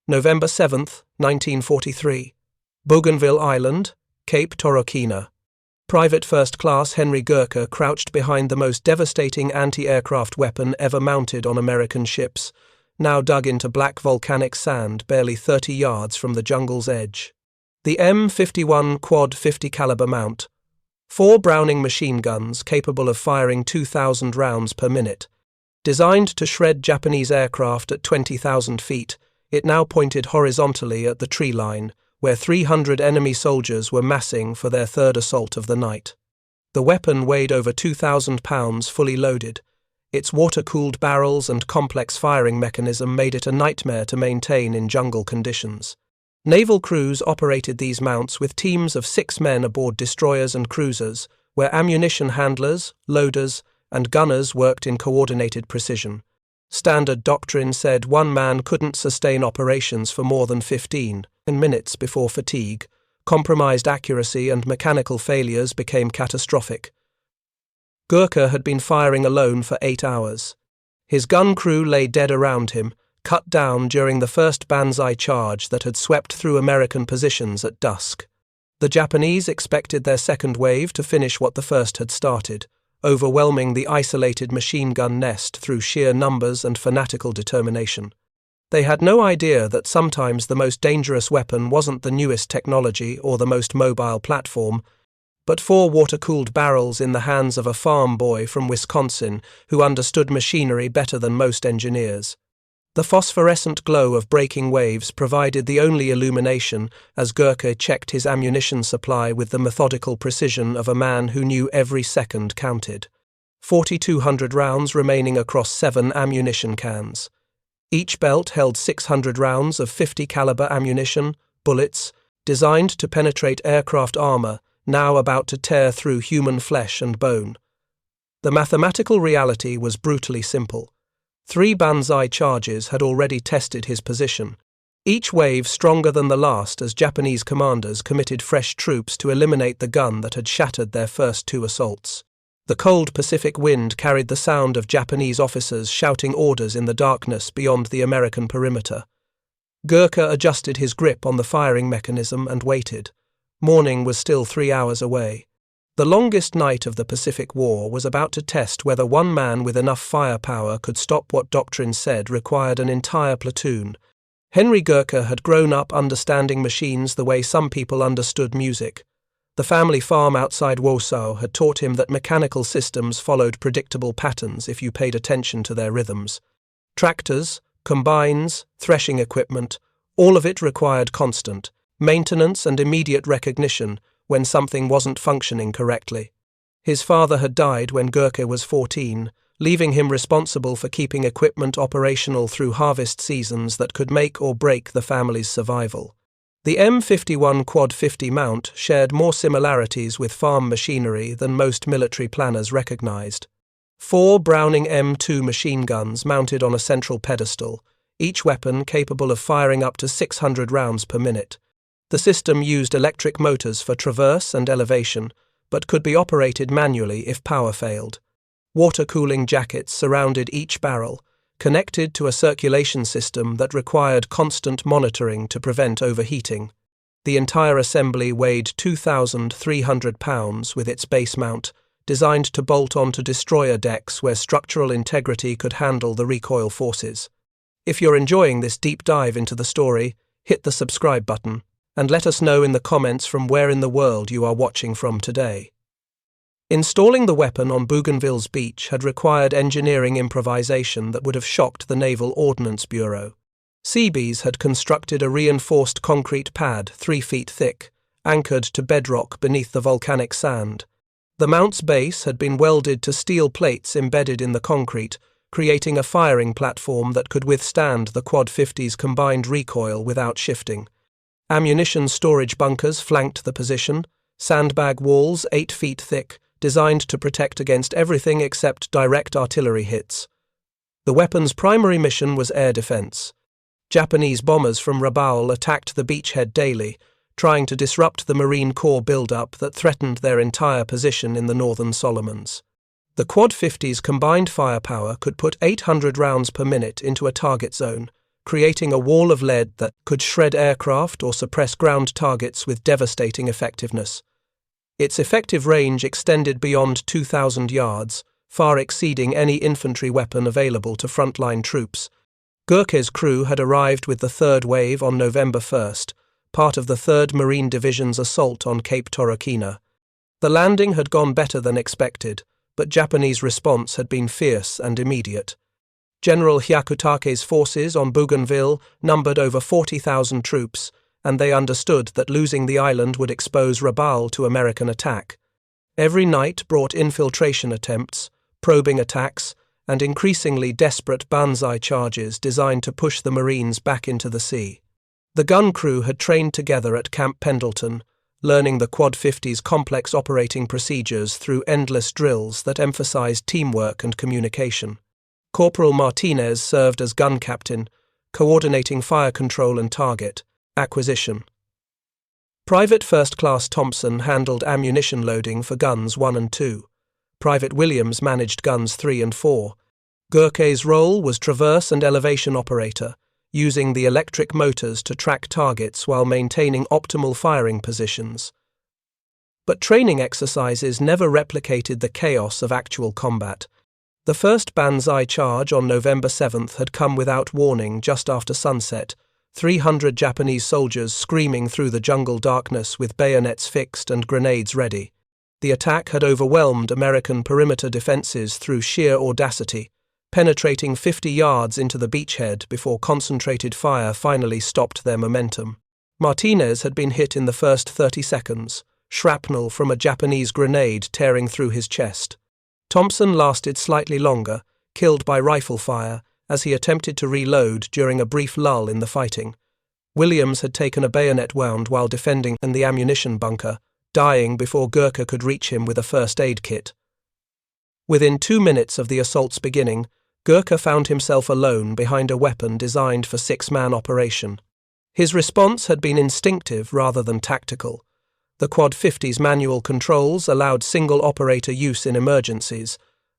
November 7, 1943. Bougainville Island, Cape Torokina. Private First Class Henry Gurke crouched behind the most devastating anti-aircraft weapon ever mounted on American ships, now dug into black volcanic sand barely 30 yards from the jungle's edge. The M51 Quad 50 caliber mount. 4 Browning machine guns capable of firing 2,000 rounds per minute. Designed to shred Japanese aircraft at 20,000 feet, it now pointed horizontally at the tree line, where 300 enemy soldiers were massing for their third assault of the night. The weapon weighed over 2,000 pounds fully loaded. Its water-cooled barrels and complex firing mechanism made it a nightmare to maintain in jungle conditions. Naval crews operated these mounts with teams of 6 men aboard destroyers and cruisers, where ammunition handlers, loaders, and gunners worked in coordinated precision. Standard doctrine said one man couldn't sustain operations for more than 15 minutes before fatigue, compromised accuracy, and mechanical failures became catastrophic. Gurke had been firing alone for 8 hours. His gun crew lay dead around him, cut down during the first Banzai charge that had swept through American positions at dusk. The Japanese expected their second wave to finish what the first had started, overwhelming the isolated machine gun nest through sheer numbers and fanatical determination. They had no idea that sometimes the most dangerous weapon wasn't the newest technology or the most mobile platform, but 4 water-cooled barrels in the hands of a farm boy from Wisconsin who understood machinery better than most engineers. The phosphorescent glow of breaking waves provided the only illumination as Gurke checked his ammunition supply with the methodical precision of a man who knew every second counted. 4,200 rounds remaining across 7 ammunition cans. Each belt held 600 rounds of 50 caliber ammunition, bullets, designed to penetrate aircraft armor, now about to tear through human flesh and bone. The mathematical reality was brutally simple. 3 Banzai charges had already tested his position, each wave stronger than the last as Japanese commanders committed fresh troops to eliminate the gun that had shattered their first 2 assaults. The cold Pacific wind carried the sound of Japanese officers shouting orders in the darkness beyond the American perimeter. Gurke adjusted his grip on the firing mechanism and waited. Morning was still 3 hours away. The longest night of the Pacific War was about to test whether one man with enough firepower could stop what doctrine said required an entire platoon. Henry Gurke had grown up understanding machines the way some people understood music. The family farm outside Warsaw had taught him that mechanical systems followed predictable patterns if you paid attention to their rhythms. Tractors, combines, threshing equipment, all of it required constant maintenance and immediate recognition when something wasn't functioning correctly. His father had died when Gurke was 14, leaving him responsible for keeping equipment operational through harvest seasons that could make or break the family's survival. The M51 Quad 50 mount shared more similarities with farm machinery than most military planners recognized. 4 Browning M2 machine guns mounted on a central pedestal, each weapon capable of firing up to 600 rounds per minute. The system used electric motors for traverse and elevation, but could be operated manually if power failed. Water cooling jackets surrounded each barrel, connected to a circulation system that required constant monitoring to prevent overheating. The entire assembly weighed 2,300 pounds with its base mount, designed to bolt onto destroyer decks where structural integrity could handle the recoil forces. If you're enjoying this deep dive into the story, hit the subscribe button, and let us know in the comments from where in the world you are watching from today. Installing the weapon on Bougainville's beach had required engineering improvisation that would have shocked the Naval Ordnance Bureau. Seabees had constructed a reinforced concrete pad 3 feet thick, anchored to bedrock beneath the volcanic sand. The mount's base had been welded to steel plates embedded in the concrete, creating a firing platform that could withstand the Quad 50's combined recoil without shifting. Ammunition storage bunkers flanked the position, sandbag walls 8 feet thick, designed to protect against everything except direct artillery hits. The weapon's primary mission was air defense. Japanese bombers from Rabaul attacked the Beachhead daily, trying to disrupt the Marine Corps build-up that threatened their entire position in the Northern Solomons. The Quad 50's combined firepower could put 800 rounds per minute into a target zone, creating a wall of lead that could shred aircraft or suppress ground targets with devastating effectiveness. Its effective range extended beyond 2,000 yards, far exceeding any infantry weapon available to frontline troops. Gurke's crew had arrived with the third wave on November 1st, part of the 3rd Marine Division's assault on Cape Torokina. The landing had gone better than expected, but Japanese response had been fierce and immediate. General Hyakutake's forces on Bougainville numbered over 40,000 troops, and they understood that losing the island would expose Rabaul to American attack. Every night brought infiltration attempts, probing attacks, and increasingly desperate Banzai charges designed to push the Marines back into the sea. The gun crew had trained together at Camp Pendleton, learning the Quad 50's complex operating procedures through endless drills that emphasized teamwork and communication. Corporal Martinez served as gun captain, coordinating fire control and target acquisition. Private First Class Thompson handled ammunition loading for guns 1 and 2. Private Williams managed guns 3 and 4. Gurke's role was traverse and elevation operator, using the electric motors to track targets while maintaining optimal firing positions. But training exercises never replicated the chaos of actual combat. The first Banzai charge on November 7th had come without warning just after sunset, 300 Japanese soldiers screaming through the jungle darkness with bayonets fixed and grenades ready. The attack had overwhelmed American perimeter defenses through sheer audacity, penetrating 50 yards into the beachhead before concentrated fire finally stopped their momentum. Martinez had been hit in the first 30 seconds, shrapnel from a Japanese grenade tearing through his chest. Thompson lasted slightly longer, killed by rifle fire, as he attempted to reload during a brief lull in the fighting. Williams had taken a bayonet wound while defending in the ammunition bunker, dying before Gurke could reach him with a first aid kit. Within 2 minutes of the assault's beginning, Gurke found himself alone behind a weapon designed for 6-man operation. His response had been instinctive rather than tactical. The Quad 50's manual controls allowed single-operator use in emergencies,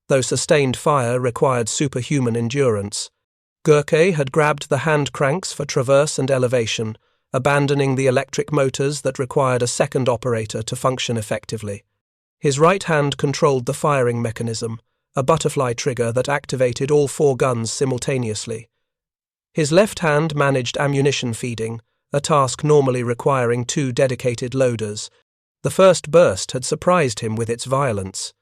though sustained fire required superhuman endurance. Gurke had grabbed the hand cranks for traverse and elevation, abandoning the electric motors that required a second operator to function effectively. His right hand controlled the firing mechanism, a butterfly trigger that activated all 4 guns simultaneously. His left hand managed ammunition feeding, a task normally requiring 2 dedicated loaders. The first burst had surprised him with its violence.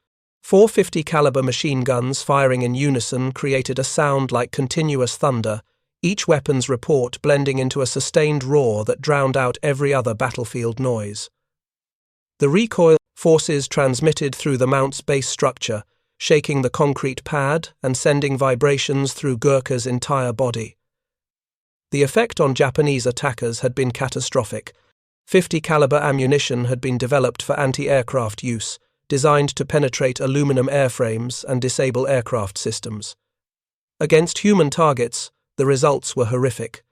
450 caliber machine guns firing in unison created a sound like continuous thunder, each weapon's report blending into a sustained roar that drowned out every other battlefield noise. The recoil forces transmitted through the mount's base structure, shaking the concrete pad and sending vibrations through Gurke's entire body. The effect on Japanese attackers had been catastrophic. 50 caliber ammunition had been developed for anti-aircraft use, designed to penetrate aluminum airframes and disable aircraft systems. Against human targets, the results were horrific.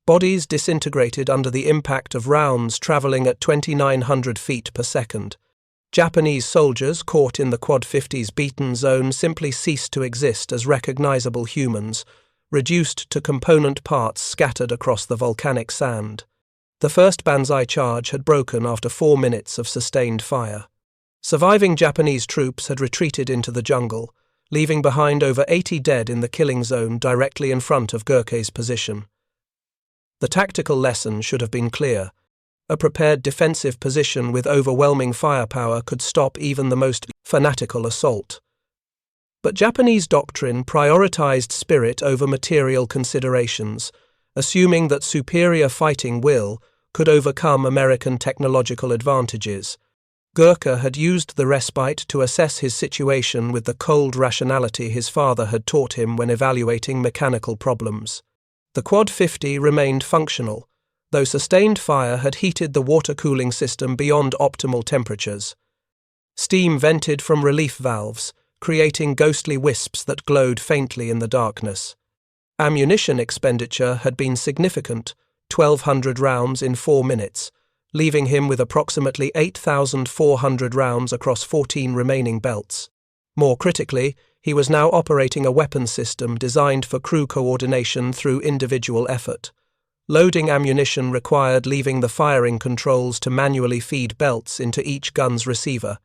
Bodies disintegrated under the impact of rounds traveling at 2,900 feet per second. Japanese soldiers caught in the Quad 50's beaten zone simply ceased to exist as recognizable humans, reduced to component parts scattered across the volcanic sand. The first Banzai charge had broken after 4 minutes of sustained fire. Surviving Japanese troops had retreated into the jungle, leaving behind over 80 dead in the killing zone directly in front of Gurke's position. The tactical lesson should have been clear. A prepared defensive position with overwhelming firepower could stop even the most fanatical assault. But Japanese doctrine prioritized spirit over material considerations, assuming that superior fighting will could overcome American technological advantages. Gurke had used the respite to assess his situation with the cold rationality his father had taught him when evaluating mechanical problems. The Quad 50 remained functional, though sustained fire had heated the water cooling system beyond optimal temperatures. Steam vented from relief valves, creating ghostly wisps that glowed faintly in the darkness. Ammunition expenditure had been significant, 1,200 rounds in 4 minutes, leaving him with approximately 8,400 rounds across 14 remaining belts. More critically, He was now operating a weapon system designed for crew coordination through individual effort. Loading ammunition required leaving the firing controls to manually feed belts into each gun's receiver.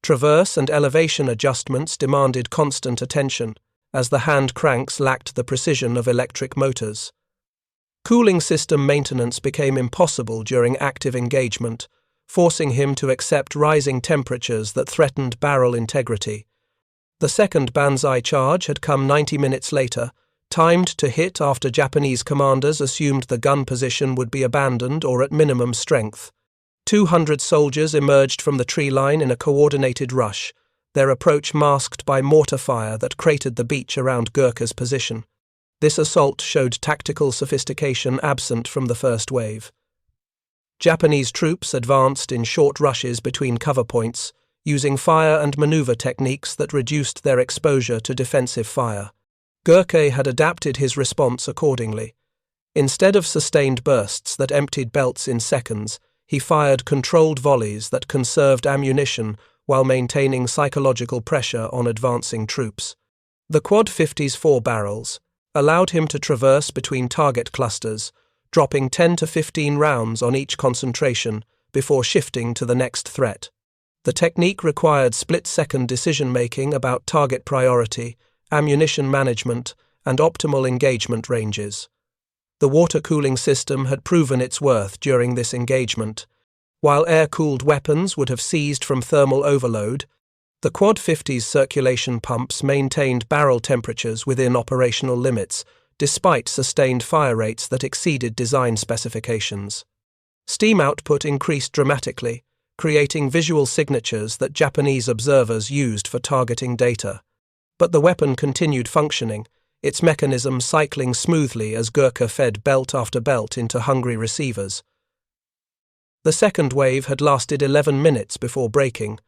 Traverse and elevation adjustments demanded constant attention, as the hand cranks lacked the precision of electric motors. Cooling system maintenance became impossible during active engagement, forcing him to accept rising temperatures that threatened barrel integrity. The second Banzai charge had come 90 minutes later, timed to hit after Japanese commanders assumed the gun position would be abandoned or at minimum strength. 200 soldiers emerged from the tree line in a coordinated rush, their approach masked by mortar fire that cratered the beach around Gurke's position. This assault showed tactical sophistication absent from the first wave. Japanese troops advanced in short rushes between cover points, using fire and maneuver techniques that reduced their exposure to defensive fire. Gurke had adapted his response accordingly. Instead of sustained bursts that emptied belts in seconds, he fired controlled volleys that conserved ammunition while maintaining psychological pressure on advancing troops. The Quad 50's 4 barrels allowed him to traverse between target clusters, dropping 10 to 15 rounds on each concentration before shifting to the next threat. The technique required split-second decision-making about target priority, ammunition management, and optimal engagement ranges. The water cooling system had proven its worth during this engagement. While air-cooled weapons would have seized from thermal overload, the Quad 50's circulation pumps maintained barrel temperatures within operational limits, despite sustained fire rates that exceeded design specifications. Steam output increased dramatically, creating visual signatures that Japanese observers used for targeting data. But the weapon continued functioning, its mechanism cycling smoothly as Gurke fed belt after belt into hungry receivers. The second wave had lasted 11 minutes before breaking.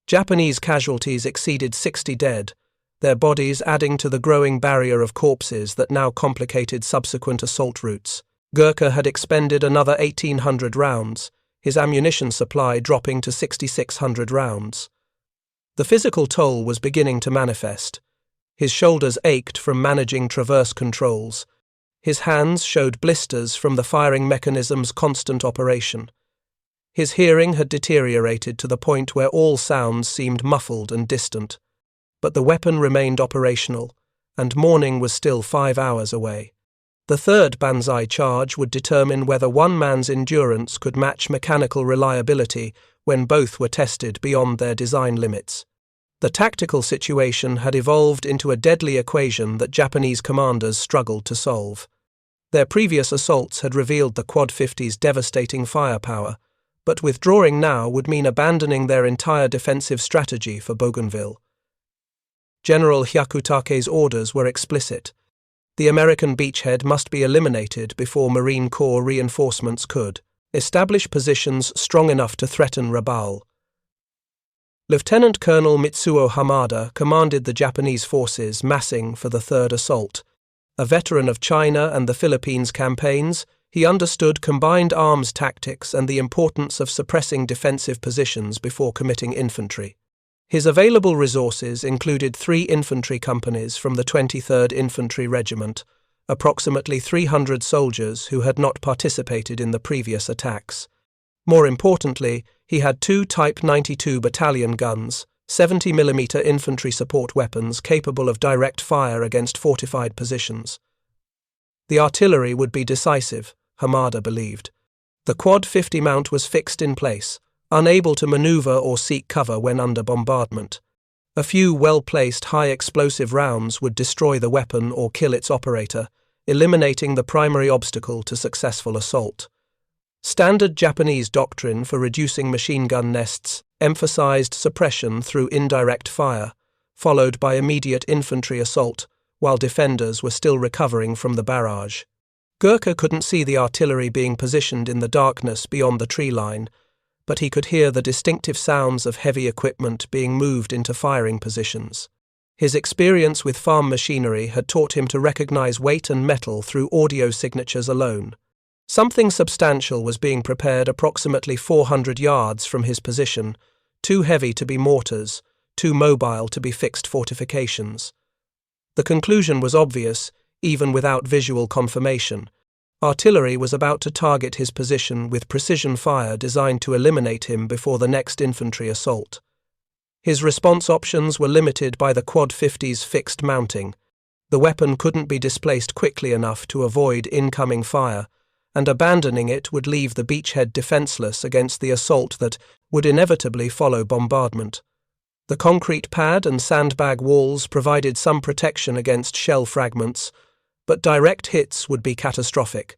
Japanese casualties exceeded 60 dead, their bodies adding to the growing barrier of corpses that now complicated subsequent assault routes. Gurke had expended another 1,800 rounds, his ammunition supply dropping to 6,600 rounds. The physical toll was beginning to manifest. His shoulders ached from managing traverse controls. His hands showed blisters from the firing mechanism's constant operation. His hearing had deteriorated to the point where all sounds seemed muffled and distant. But the weapon remained operational, and morning was still 5 hours away. The third Banzai charge would determine whether one man's endurance could match mechanical reliability when both were tested beyond their design limits. The tactical situation had evolved into a deadly equation that Japanese commanders struggled to solve. Their previous assaults had revealed the Quad 50's devastating firepower, but withdrawing now would mean abandoning their entire defensive strategy for Bougainville. General Hyakutake's orders were explicit. The American beachhead must be eliminated before Marine Corps reinforcements could establish positions strong enough to threaten Rabaul. Lieutenant Colonel Mitsuo Hamada commanded the Japanese forces massing for the third assault. A veteran of China and the Philippines campaigns, he understood combined arms tactics and the importance of suppressing defensive positions before committing infantry. His available resources included 3 infantry companies from the 23rd Infantry Regiment, approximately 300 soldiers who had not participated in the previous attacks. More importantly, he had 2 Type 92 battalion guns, 70mm infantry support weapons capable of direct fire against fortified positions. The artillery would be decisive, Hamada believed. The Quad 50 mount was fixed in place, unable to maneuver or seek cover when under bombardment. A few well-placed high-explosive rounds would destroy the weapon or kill its operator, eliminating the primary obstacle to successful assault. Standard Japanese doctrine for reducing machine gun nests emphasized suppression through indirect fire, followed by immediate infantry assault, while defenders were still recovering from the barrage. Gurke couldn't see the artillery being positioned in the darkness beyond the tree line, but he could hear the distinctive sounds of heavy equipment being moved into firing positions. His experience with farm machinery had taught him to recognize weight and metal through audio signatures alone. Something substantial was being prepared approximately 400 yards from his position, too heavy to be mortars, too mobile to be fixed fortifications. The conclusion was obvious, even without visual confirmation. Artillery was about to target his position with precision fire designed to eliminate him before the next infantry assault. His response options were limited by the Quad 50's fixed mounting. The weapon couldn't be displaced quickly enough to avoid incoming fire, and abandoning it would leave the Beachhead defenseless against the assault that would inevitably follow bombardment. The concrete pad and sandbag walls provided some protection against shell fragments, but direct hits would be catastrophic.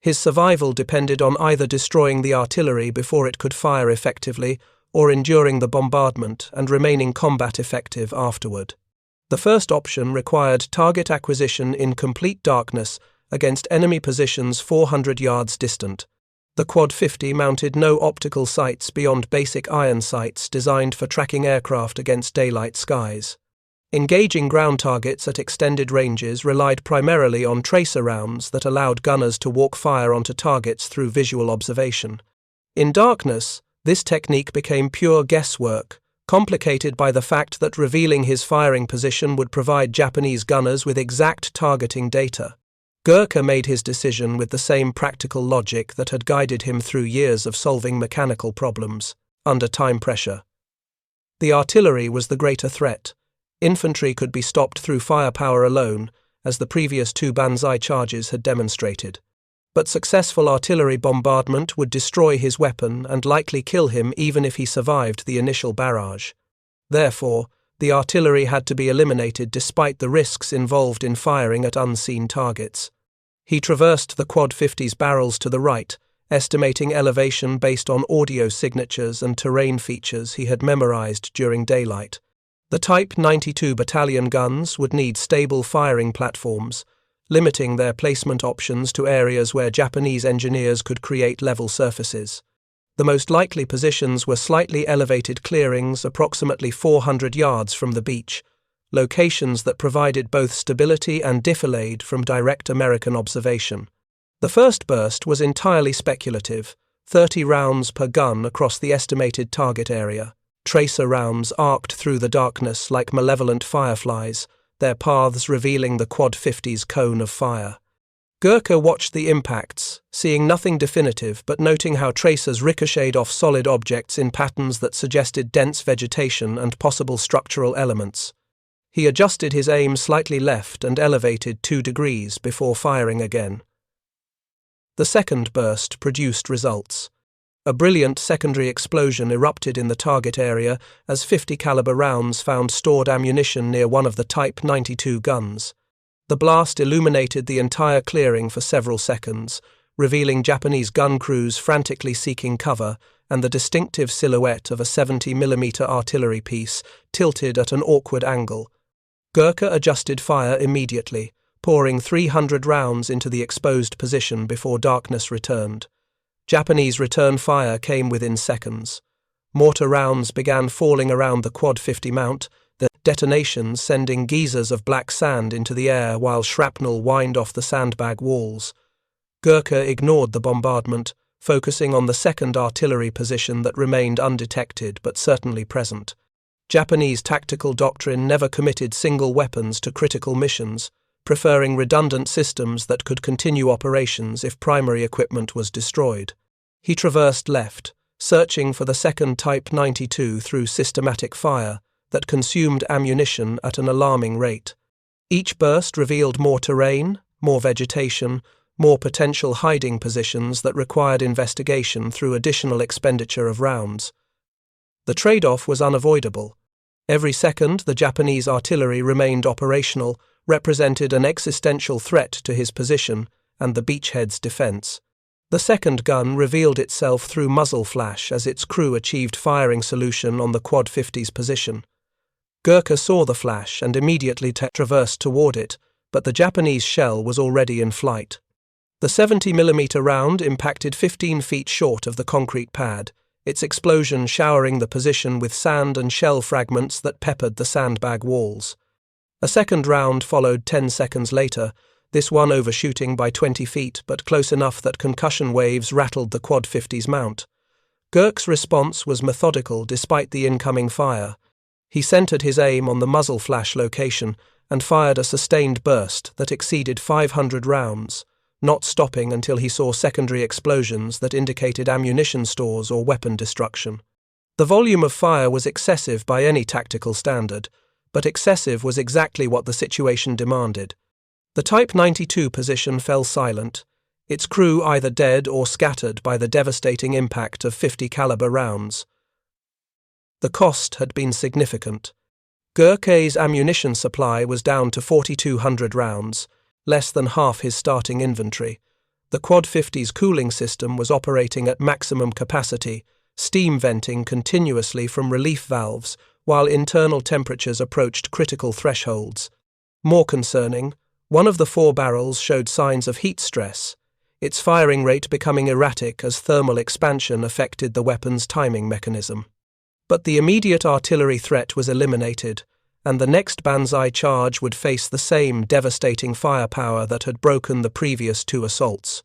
His survival depended on either destroying the artillery before it could fire effectively or enduring the bombardment and remaining combat effective afterward. The first option required target acquisition in complete darkness against enemy positions 400 yards distant. The Quad 50 mounted no optical sights beyond basic iron sights designed for tracking aircraft against daylight skies. Engaging ground targets at extended ranges relied primarily on tracer rounds that allowed gunners to walk fire onto targets through visual observation. In darkness, this technique became pure guesswork, complicated by the fact that revealing his firing position would provide Japanese gunners with exact targeting data. Gurke made his decision with the same practical logic that had guided him through years of solving mechanical problems, under time pressure. The artillery was the greater threat. Infantry could be stopped through firepower alone, as the previous two Banzai charges had demonstrated. But successful artillery bombardment would destroy his weapon and likely kill him even if he survived the initial barrage. Therefore, the artillery had to be eliminated despite the risks involved in firing at unseen targets. He traversed the Quad 50's barrels to the right, estimating elevation based on audio signatures and terrain features he had memorized during daylight. The Type 92 battalion guns would need stable firing platforms, limiting their placement options to areas where Japanese engineers could create level surfaces. The most likely positions were slightly elevated clearings approximately 400 yards from the beach, locations that provided both stability and defilade from direct American observation. The first burst was entirely speculative, 30 rounds per gun across the estimated target area. Tracer rounds arced through the darkness like malevolent fireflies, their paths revealing the Quad 50's cone of fire. Gurke watched the impacts, seeing nothing definitive but noting how tracers ricocheted off solid objects in patterns that suggested dense vegetation and possible structural elements. He adjusted his aim slightly left and elevated 2 degrees before firing again. The second burst produced results. A brilliant secondary explosion erupted in the target area as 50 caliber rounds found stored ammunition near one of the Type 92 guns. The blast illuminated the entire clearing for several seconds, revealing Japanese gun crews frantically seeking cover and the distinctive silhouette of a 70mm artillery piece tilted at an awkward angle. Gurke adjusted fire immediately, pouring 300 rounds into the exposed position before darkness returned. Japanese return fire came within seconds. Mortar rounds began falling around the Quad 50 mount, the detonations sending geysers of black sand into the air while shrapnel whined off the sandbag walls. Gurke ignored the bombardment, focusing on the second artillery position that remained undetected but certainly present. Japanese tactical doctrine never committed single weapons to critical missions, preferring redundant systems that could continue operations if primary equipment was destroyed. He traversed left, searching for the second Type 92 through systematic fire that consumed ammunition at an alarming rate. Each burst revealed more terrain, more vegetation, more potential hiding positions that required investigation through additional expenditure of rounds. The trade-off was unavoidable. Every second the Japanese artillery remained operational represented an existential threat to his position and the Beachhead's defense. The second gun revealed itself through muzzle flash as its crew achieved firing solution on the Quad 50's position. Gurke saw the flash and immediately traversed toward it, but the Japanese shell was already in flight. The 70mm round impacted 15 feet short of the concrete pad, its explosion showering the position with sand and shell fragments that peppered the sandbag walls. A second round followed 10 seconds later, this one overshooting by 20 feet but close enough that concussion waves rattled the Quad 50's mount. Gurke's response was methodical despite the incoming fire. He centered his aim on the muzzle flash location and fired a sustained burst that exceeded 500 rounds, not stopping until he saw secondary explosions that indicated ammunition stores or weapon destruction. The volume of fire was excessive by any tactical standard, but excessive was exactly what the situation demanded. The Type 92 position fell silent, its crew either dead or scattered by the devastating impact of 50 caliber rounds. The cost had been significant. Gurke's ammunition supply was down to 4,200 rounds, less than half his starting inventory. The Quad 50's cooling system was operating at maximum capacity, steam venting continuously from relief valves, while internal temperatures approached critical thresholds. More concerning, one of the 4 barrels showed signs of heat stress, its firing rate becoming erratic as thermal expansion affected the weapon's timing mechanism. But the immediate artillery threat was eliminated, and the next Banzai charge would face the same devastating firepower that had broken the previous 2 assaults.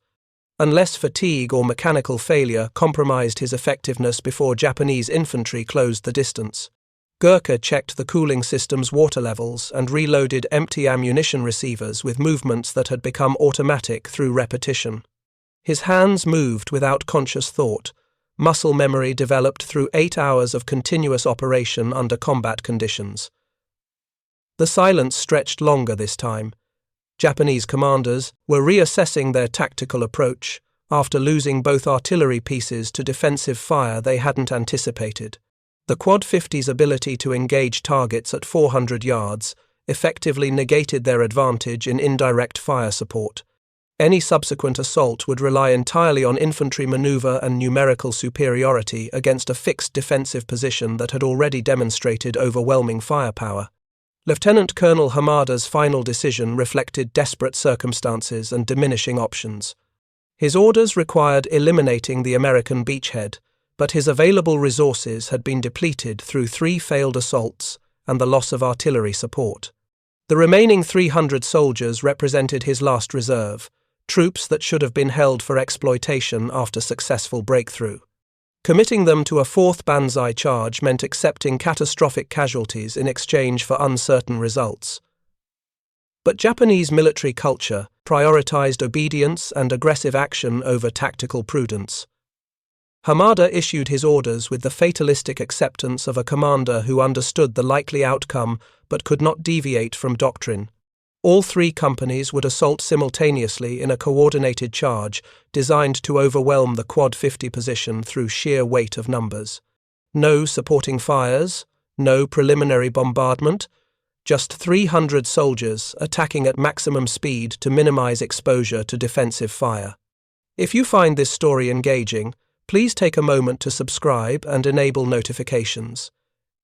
Unless fatigue or mechanical failure compromised his effectiveness before Japanese infantry closed the distance, Gurke checked the cooling system's water levels and reloaded empty ammunition receivers with movements that had become automatic through repetition. His hands moved without conscious thought, muscle memory developed through 8 hours of continuous operation under combat conditions. The silence stretched longer this time. Japanese commanders were reassessing their tactical approach after losing both artillery pieces to defensive fire they hadn't anticipated. The Quad 50's ability to engage targets at 400 yards effectively negated their advantage in indirect fire support. Any subsequent assault would rely entirely on infantry maneuver and numerical superiority against a fixed defensive position that had already demonstrated overwhelming firepower. Lieutenant Colonel Hamada's final decision reflected desperate circumstances and diminishing options. His orders required eliminating the American beachhead, but his available resources had been depleted through 3 failed assaults and the loss of artillery support. The remaining 300 soldiers represented his last reserve, troops that should have been held for exploitation after successful breakthrough. Committing them to a 4th Banzai charge meant accepting catastrophic casualties in exchange for uncertain results. But Japanese military culture prioritized obedience and aggressive action over tactical prudence. Hamada issued his orders with the fatalistic acceptance of a commander who understood the likely outcome but could not deviate from doctrine. All 3 companies would assault simultaneously in a coordinated charge designed to overwhelm the Quad 50 position through sheer weight of numbers. No supporting fires, no preliminary bombardment, just 300 soldiers attacking at maximum speed to minimize exposure to defensive fire. If you find this story engaging, please take a moment to subscribe and enable notifications.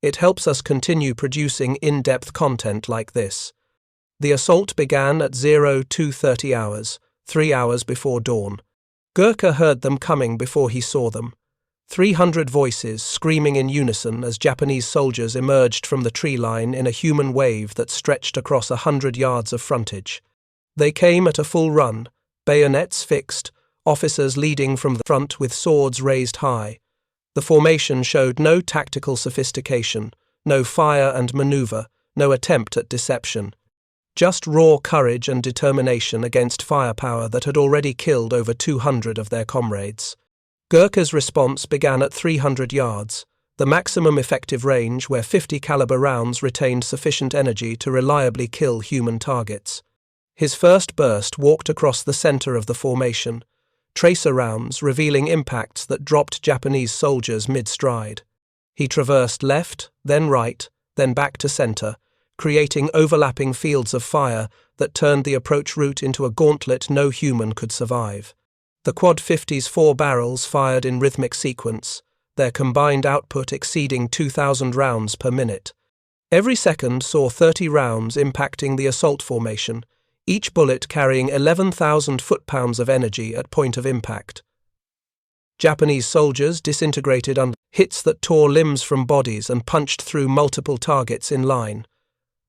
It helps us continue producing in-depth content like this. The assault began at 02:30 hours, 3 hours before dawn. Gurke heard them coming before he saw them. 300 voices screaming in unison as Japanese soldiers emerged from the tree line in a human wave that stretched across 100 yards of frontage. They came at a full run, bayonets fixed, officers leading from the front with swords raised high. The formation showed no tactical sophistication, no fire and maneuver, no attempt at deception. Just raw courage and determination against firepower that had already killed over 200 of their comrades. Gurke's response began at 300 yards, the maximum effective range where 50 caliber rounds retained sufficient energy to reliably kill human targets. His first burst walked across the center of the formation, tracer rounds revealing impacts that dropped Japanese soldiers mid-stride. He traversed left, then right, then back to center, creating overlapping fields of fire that turned the approach route into a gauntlet no human could survive. The Quad 50's 4 barrels fired in rhythmic sequence, their combined output exceeding 2,000 rounds per minute. Every second saw 30 rounds impacting the assault formation, each bullet carrying 11,000 foot-pounds of energy at point of impact. Japanese soldiers disintegrated under hits that tore limbs from bodies and punched through multiple targets in line.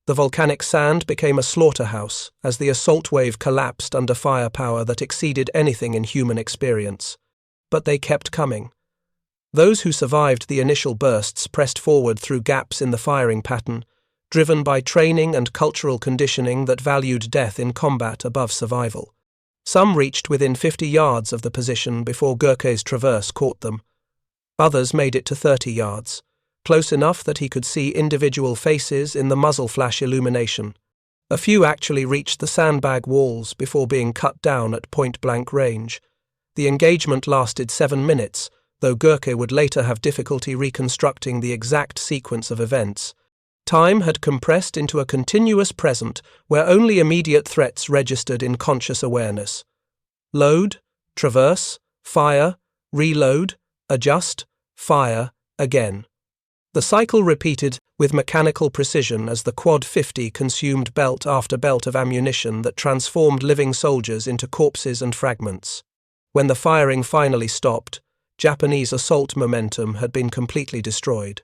The volcanic sand became a slaughterhouse as the assault wave collapsed under firepower that exceeded anything in human experience. But they kept coming. Those who survived the initial bursts pressed forward through gaps in the firing pattern, driven by training and cultural conditioning that valued death in combat above survival. Some reached within 50 yards of the position before Gurke's traverse caught them. Others made it to 30 yards, close enough that he could see individual faces in the muzzle flash illumination. A few actually reached the sandbag walls before being cut down at point-blank range. The engagement lasted 7 minutes, though Gurke would later have difficulty reconstructing the exact sequence of events. Time had compressed into a continuous present where only immediate threats registered in conscious awareness. Load, traverse, fire, reload, adjust, fire, again. The cycle repeated with mechanical precision as the Quad 50 consumed belt after belt of ammunition that transformed living soldiers into corpses and fragments. When the firing finally stopped, Japanese assault momentum had been completely destroyed.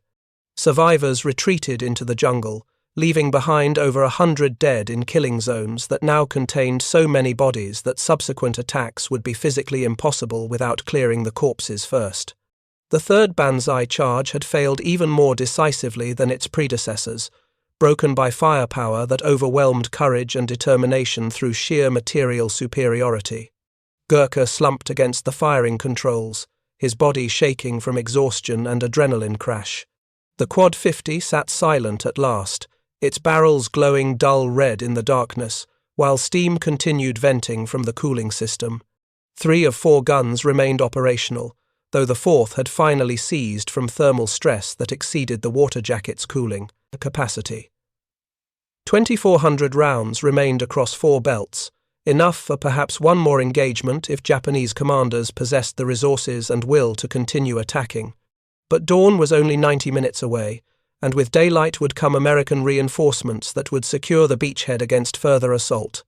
Survivors retreated into the jungle, leaving behind over 100 dead in killing zones that now contained so many bodies that subsequent attacks would be physically impossible without clearing the corpses first. The third Banzai charge had failed even more decisively than its predecessors, broken by firepower that overwhelmed courage and determination through sheer material superiority. Gurke slumped against the firing controls, his body shaking from exhaustion and adrenaline crash. The Quad 50 sat silent at last, its barrels glowing dull red in the darkness, while steam continued venting from the cooling system. 3 of 4 guns remained operational, though the 4th had finally seized from thermal stress that exceeded the water jacket's cooling capacity. 2,400 rounds remained across 4 belts, enough for perhaps one more engagement if Japanese commanders possessed the resources and will to continue attacking. But dawn was only 90 minutes away, and with daylight would come American reinforcements that would secure the beachhead against further assault.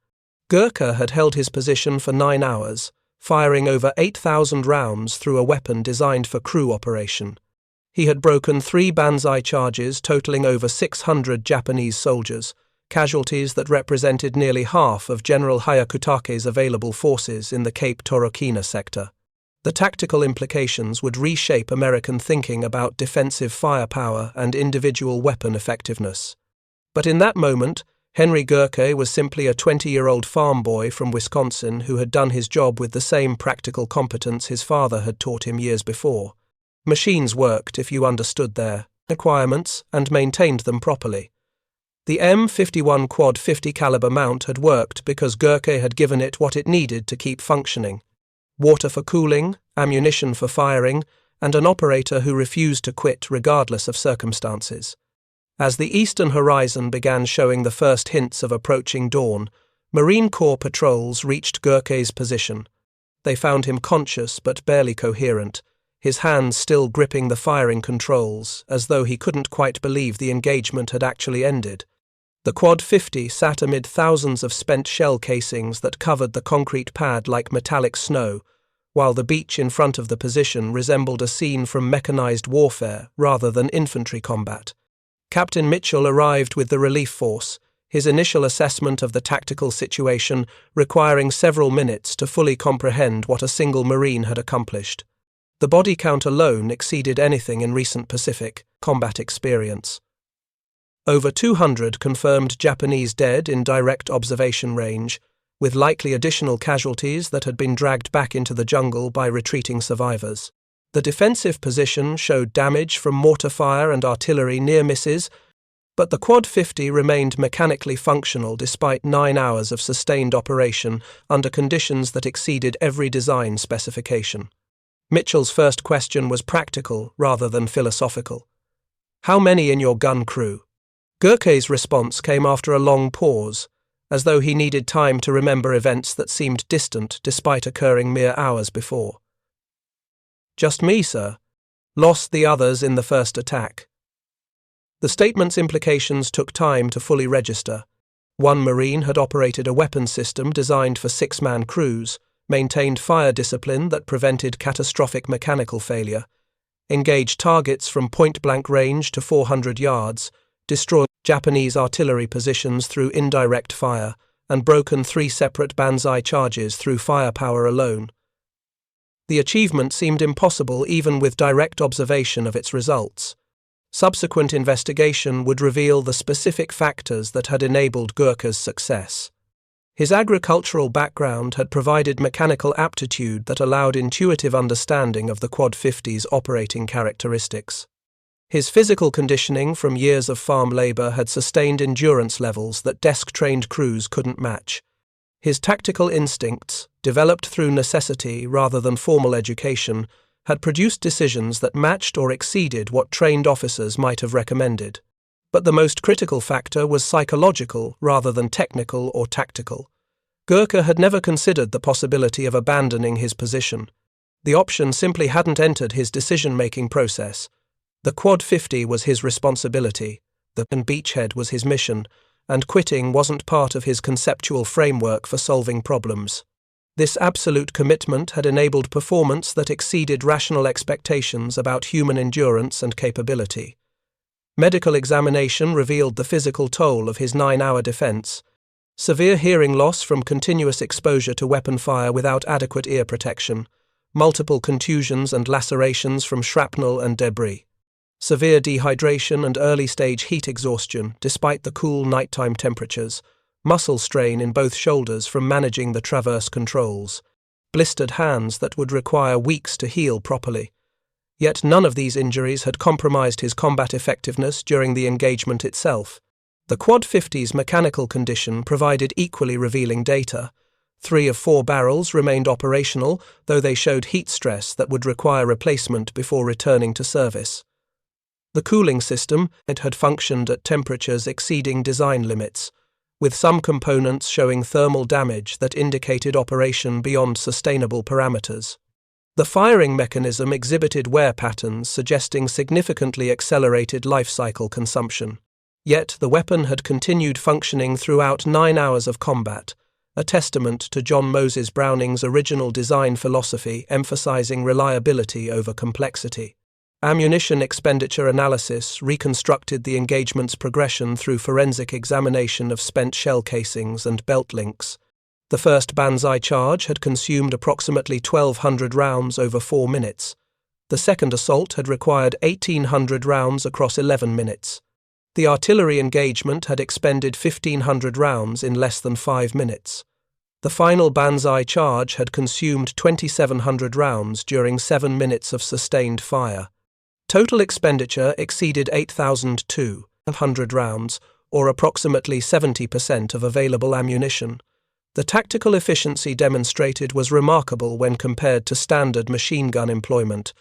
Gurke had held his position for 9 hours, firing over 8,000 rounds through a weapon designed for crew operation. He had broken 3 Banzai charges totaling over 600 Japanese soldiers, casualties that represented nearly half of General Hayakutake's available forces in the Cape Torokina sector. The tactical implications would reshape American thinking about defensive firepower and individual weapon effectiveness. But in that moment, Henry Gurke was simply a 20-year-old farm boy from Wisconsin who had done his job with the same practical competence his father had taught him years before. Machines worked if you understood their requirements and maintained them properly. The M51 Quad 50 caliber mount had worked because Gurke had given it what it needed to keep functioning: water for cooling, ammunition for firing, and an operator who refused to quit regardless of circumstances. As the eastern horizon began showing the first hints of approaching dawn, Marine Corps patrols reached Gurke's position. They found him conscious but barely coherent, his hands still gripping the firing controls, as though he couldn't quite believe the engagement had actually ended. The Quad 50 sat amid thousands of spent shell casings that covered the concrete pad like metallic snow, while the beach in front of the position resembled a scene from mechanized warfare rather than infantry combat. Captain Mitchell arrived with the relief force, his initial assessment of the tactical situation requiring several minutes to fully comprehend what a single Marine had accomplished. The body count alone exceeded anything in recent Pacific combat experience. Over 200 confirmed Japanese dead in direct observation range, with likely additional casualties that had been dragged back into the jungle by retreating survivors. The defensive position showed damage from mortar fire and artillery near misses, but the Quad 50 remained mechanically functional despite 9 hours of sustained operation under conditions that exceeded every design specification. Mitchell's first question was practical rather than philosophical. "How many in your gun crew?" Gurke's response came after a long pause, as though he needed time to remember events that seemed distant despite occurring mere hours before. "Just me, sir. Lost the others in the first attack." The statement's implications took time to fully register. One Marine had operated a weapon system designed for 6-man crews, maintained fire discipline that prevented catastrophic mechanical failure, engaged targets from point-blank range to 400 yards, destroyed Japanese artillery positions through indirect fire, and broken 3 separate Banzai charges through firepower alone. The achievement seemed impossible even with direct observation of its results. Subsequent investigation would reveal the specific factors that had enabled Gurke's success. His agricultural background had provided mechanical aptitude that allowed intuitive understanding of the Quad 50's operating characteristics. His physical conditioning from years of farm labor had sustained endurance levels that desk-trained crews couldn't match. His tactical instincts, developed through necessity rather than formal education, had produced decisions that matched or exceeded what trained officers might have recommended. But the most critical factor was psychological rather than technical or tactical. Gurke had never considered the possibility of abandoning his position. The option simply hadn't entered his decision-making process. The Quad 50 was his responsibility, and Beachhead was his mission, and quitting wasn't part of his conceptual framework for solving problems. This absolute commitment had enabled performance that exceeded rational expectations about human endurance and capability. Medical examination revealed the physical toll of his 9-hour defense: severe hearing loss from continuous exposure to weapon fire without adequate ear protection, multiple contusions and lacerations from shrapnel and debris, severe dehydration and early-stage heat exhaustion despite the cool nighttime temperatures, muscle strain in both shoulders from managing the traverse controls, blistered hands that would require weeks to heal properly. Yet none of these injuries had compromised his combat effectiveness during the engagement itself. The Quad 50's mechanical condition provided equally revealing data. 3 of 4 barrels remained operational, though they showed heat stress that would require replacement before returning to service. The cooling system had functioned at temperatures exceeding design limits, with some components showing thermal damage that indicated operation beyond sustainable parameters. The firing mechanism exhibited wear patterns suggesting significantly accelerated life cycle consumption. Yet the weapon had continued functioning throughout 9 hours of combat, a testament to John Moses Browning's original design philosophy emphasizing reliability over complexity. Ammunition expenditure analysis reconstructed the engagement's progression through forensic examination of spent shell casings and belt links. The first Banzai charge had consumed approximately 1,200 rounds over 4 minutes. The second assault had required 1,800 rounds across 11 minutes. The artillery engagement had expended 1,500 rounds in less than 5 minutes. The final Banzai charge had consumed 2,700 rounds during 7 minutes of sustained fire. Total expenditure exceeded 8,200 rounds, or approximately 70% of available ammunition. The tactical efficiency demonstrated was remarkable when compared to standard machine gun employment.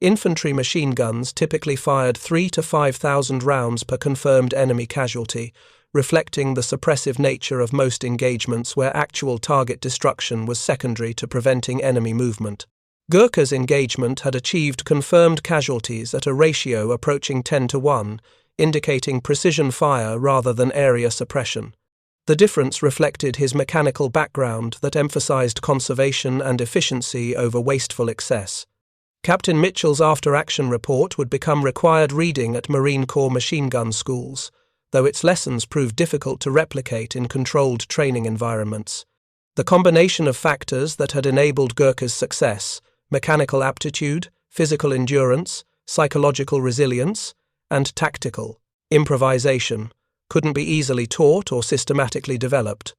Infantry machine guns typically fired 3,000 to 5,000 rounds per confirmed enemy casualty, reflecting the suppressive nature of most engagements where actual target destruction was secondary to preventing enemy movement. Gurke's engagement had achieved confirmed casualties at a ratio approaching 10-1, indicating precision fire rather than area suppression. The difference reflected his mechanical background that emphasized conservation and efficiency over wasteful excess. Captain Mitchell's after-action report would become required reading at Marine Corps machine gun schools, though its lessons proved difficult to replicate in controlled training environments. The combination of factors that had enabled Gurke's success, mechanical aptitude, physical endurance, psychological resilience, and tactical improvisation, couldn't be easily taught or systematically developed.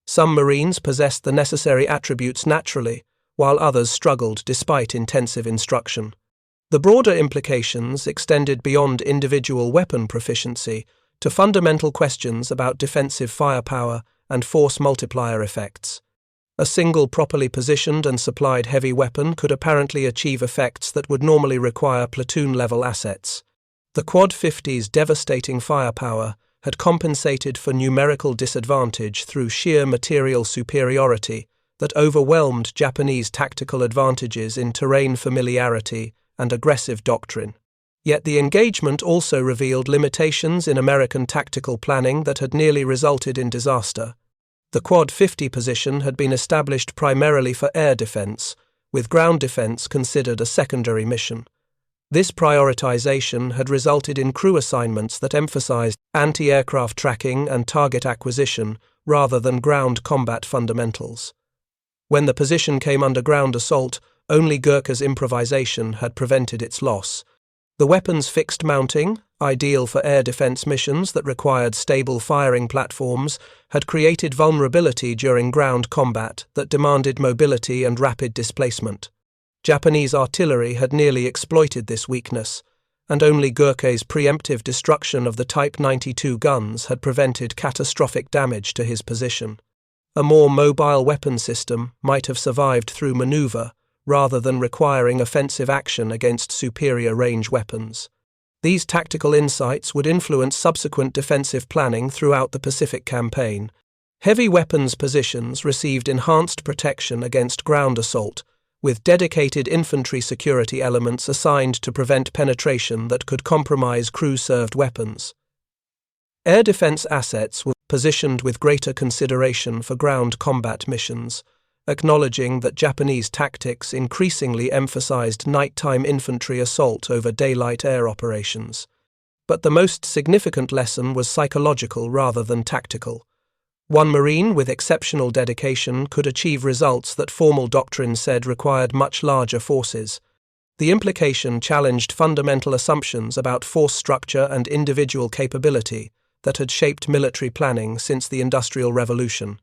Some Marines possessed the necessary attributes naturally, while others struggled despite intensive instruction. The broader implications extended beyond individual weapon proficiency to fundamental questions about defensive firepower and force multiplier effects. A single properly positioned and supplied heavy weapon could apparently achieve effects that would normally require platoon-level assets. The Quad 50's devastating firepower had compensated for numerical disadvantage through sheer material superiority that overwhelmed Japanese tactical advantages in terrain familiarity and aggressive doctrine. Yet the engagement also revealed limitations in American tactical planning that had nearly resulted in disaster. The Quad 50 position had been established primarily for air defense, with ground defense considered a secondary mission. This prioritization had resulted in crew assignments that emphasized anti-aircraft tracking and target acquisition rather than ground combat fundamentals. When the position came under ground assault, Only Gurke's improvisation had prevented its loss. The weapon's fixed mounting, ideal for air defense missions that required stable firing platforms, had created vulnerability during ground combat that demanded mobility and rapid displacement. Japanese artillery had nearly exploited this weakness, and only Gurke's preemptive destruction of the Type 92 guns had prevented catastrophic damage to his position. A more mobile weapon system might have survived through maneuver, rather than requiring offensive action against superior range weapons. These tactical insights would influence subsequent defensive planning throughout the Pacific Campaign. Heavy weapons positions received enhanced protection against ground assault, with dedicated infantry security elements assigned to prevent penetration that could compromise crew-served weapons. Air defense assets were positioned with greater consideration for ground combat missions, acknowledging that Japanese tactics increasingly emphasized nighttime infantry assault over daylight air operations. But the most significant lesson was psychological rather than tactical. One Marine with exceptional dedication could achieve results that formal doctrine said required much larger forces. The implication challenged fundamental assumptions about force structure and individual capability that had shaped military planning since the Industrial Revolution.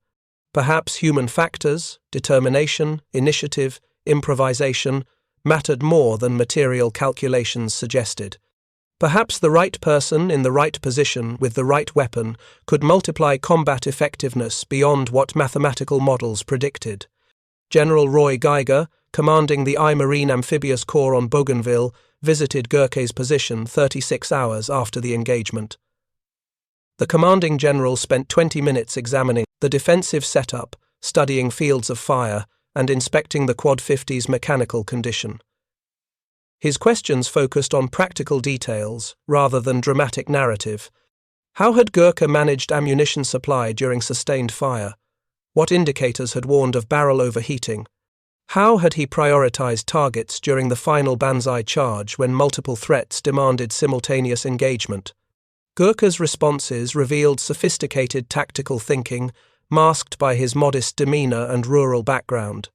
Perhaps human factors, determination, initiative, improvisation, mattered more than material calculations suggested. Perhaps the right person in the right position with the right weapon could multiply combat effectiveness beyond what mathematical models predicted. General Roy Geiger, commanding the I Marine Amphibious Corps on Bougainville, visited Gurke's position 36 hours after the engagement. The commanding general spent 20 minutes examining the defensive setup, studying fields of fire, and inspecting the Quad 50's mechanical condition. His questions focused on practical details rather than dramatic narrative. How had Gurke managed ammunition supply during sustained fire? What indicators had warned of barrel overheating? How had he prioritized targets during the final Banzai charge when multiple threats demanded simultaneous engagement? Gurke's responses revealed sophisticated tactical thinking, masked by his modest demeanor and rural background.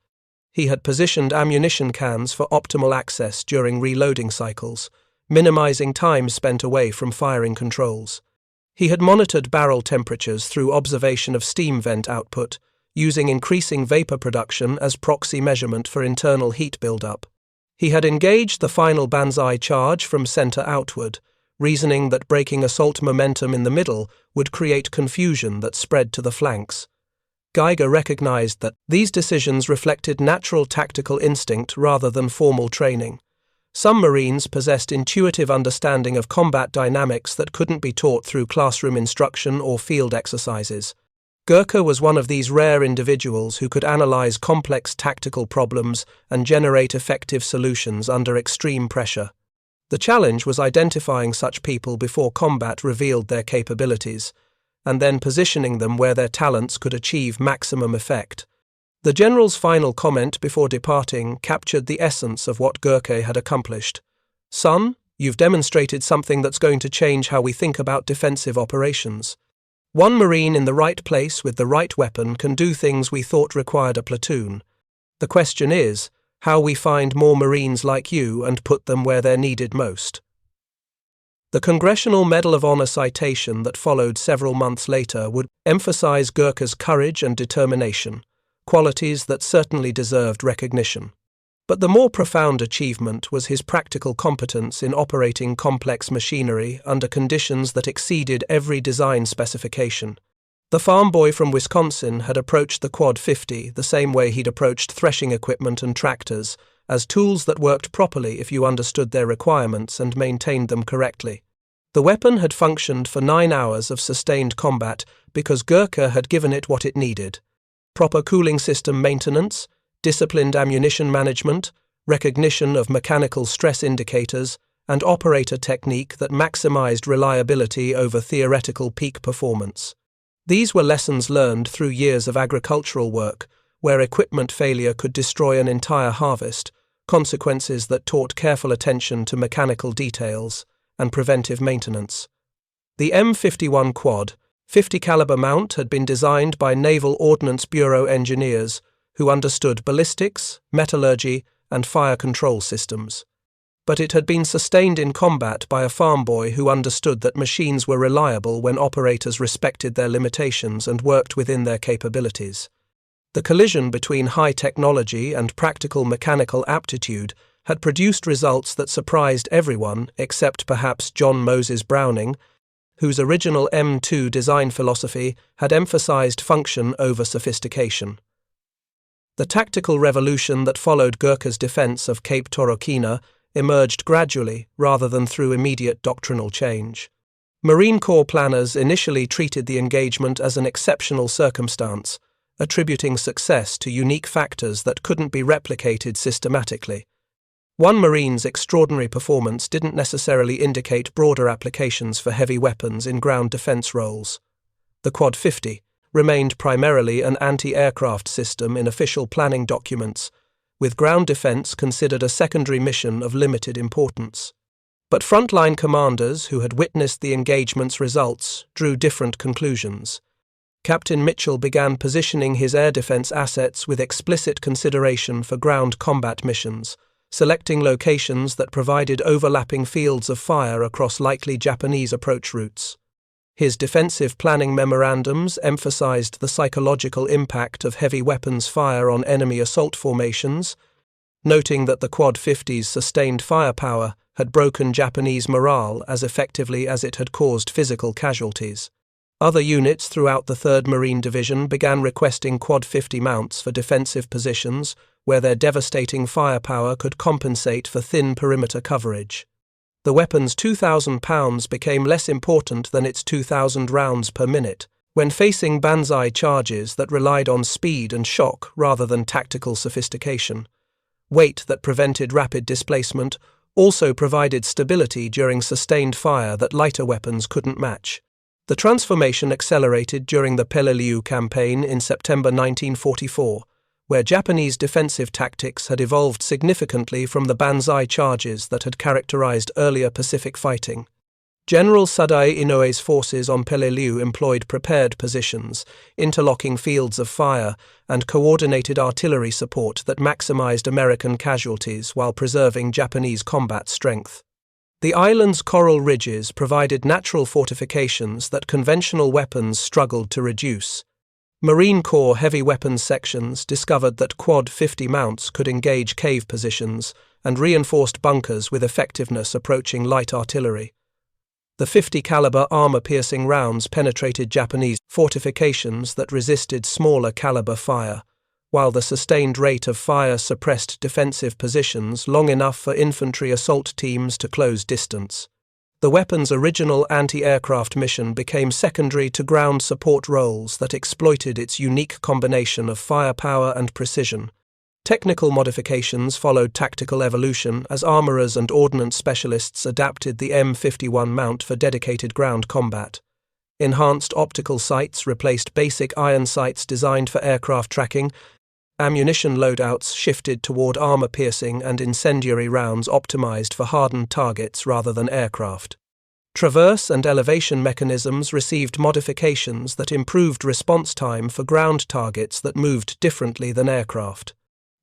He had positioned ammunition cans for optimal access during reloading cycles, minimizing time spent away from firing controls. He had monitored barrel temperatures through observation of steam vent output, using increasing vapor production as proxy measurement for internal heat buildup. He had engaged the final Banzai charge from center outward, reasoning that breaking assault momentum in the middle would create confusion that spread to the flanks. Geiger recognized that these decisions reflected natural tactical instinct rather than formal training. Some Marines possessed intuitive understanding of combat dynamics that couldn't be taught through classroom instruction or field exercises. Gurke was one of these rare individuals who could analyze complex tactical problems and generate effective solutions under extreme pressure. The challenge was identifying such people before combat revealed their capabilities, and then positioning them where their talents could achieve maximum effect. The general's final comment before departing captured the essence of what Gurke had accomplished. "Son, you've demonstrated something that's going to change how we think about defensive operations. One Marine in the right place with the right weapon can do things we thought required a platoon. The question is, how we find more Marines like you and put them where they're needed most." The Congressional Medal of Honor citation that followed several months later would emphasize Gurke's courage and determination, qualities that certainly deserved recognition. But the more profound achievement was his practical competence in operating complex machinery under conditions that exceeded every design specification. The farm boy from Wisconsin had approached the Quad 50 the same way he'd approached threshing equipment and tractors, as tools that worked properly if you understood their requirements and maintained them correctly. The weapon had functioned for 9 hours of sustained combat because Gurke had given it what it needed: proper cooling system maintenance, disciplined ammunition management, recognition of mechanical stress indicators, and operator technique that maximized reliability over theoretical peak performance. These were lessons learned through years of agricultural work, where equipment failure could destroy an entire harvest, consequences that taught careful attention to mechanical details and preventive maintenance. The M51 Quad, 50 caliber mount had been designed by Naval Ordnance Bureau engineers who understood ballistics, metallurgy, and fire control systems. But it had been sustained in combat by a farm boy who understood that machines were reliable when operators respected their limitations and worked within their capabilities. The collision between high technology and practical mechanical aptitude had produced results that surprised everyone except perhaps John Moses Browning, whose original M2 design philosophy had emphasized function over sophistication. The tactical revolution that followed Gurke's defense of Cape Torokina emerged gradually rather than through immediate doctrinal change. Marine Corps planners initially treated the engagement as an exceptional circumstance, attributing success to unique factors that couldn't be replicated systematically. One Marine's extraordinary performance didn't necessarily indicate broader applications for heavy weapons in ground defense roles. The Quad 50 remained primarily an anti-aircraft system in official planning documents, with ground defense considered a secondary mission of limited importance. But frontline commanders who had witnessed the engagement's results drew different conclusions. Captain Mitchell began positioning his air defense assets with explicit consideration for ground combat missions, selecting locations that provided overlapping fields of fire across likely Japanese approach routes. His defensive planning memorandums emphasized the psychological impact of heavy weapons fire on enemy assault formations, noting that the Quad 50's sustained firepower had broken Japanese morale as effectively as it had caused physical casualties. Other units throughout the 3rd Marine Division began requesting Quad 50 mounts for defensive positions where their devastating firepower could compensate for thin perimeter coverage. The weapon's 2,000 pounds became less important than its 2,000 rounds per minute when facing Banzai charges that relied on speed and shock rather than tactical sophistication. Weight that prevented rapid displacement also provided stability during sustained fire that lighter weapons couldn't match. The transformation accelerated during the Peleliu campaign in September 1944, where Japanese defensive tactics had evolved significantly from the Banzai charges that had characterized earlier Pacific fighting. General Sadai Inoue's forces on Peleliu employed prepared positions, interlocking fields of fire, and coordinated artillery support that maximized American casualties while preserving Japanese combat strength. The island's coral ridges provided natural fortifications that conventional weapons struggled to reduce. Marine Corps heavy weapons sections discovered that Quad 50 mounts could engage cave positions and reinforced bunkers with effectiveness approaching light artillery. The 50 caliber armor-piercing rounds penetrated Japanese fortifications that resisted smaller caliber fire, while the sustained rate of fire suppressed defensive positions long enough for infantry assault teams to close distance. The weapon's original anti-aircraft mission became secondary to ground support roles that exploited its unique combination of firepower and precision. Technical modifications followed tactical evolution as armorers and ordnance specialists adapted the M51 mount for dedicated ground combat. Enhanced optical sights replaced basic iron sights designed for aircraft tracking. Ammunition loadouts shifted toward armor-piercing and incendiary rounds optimized for hardened targets rather than aircraft. Traverse and elevation mechanisms received modifications that improved response time for ground targets that moved differently than aircraft.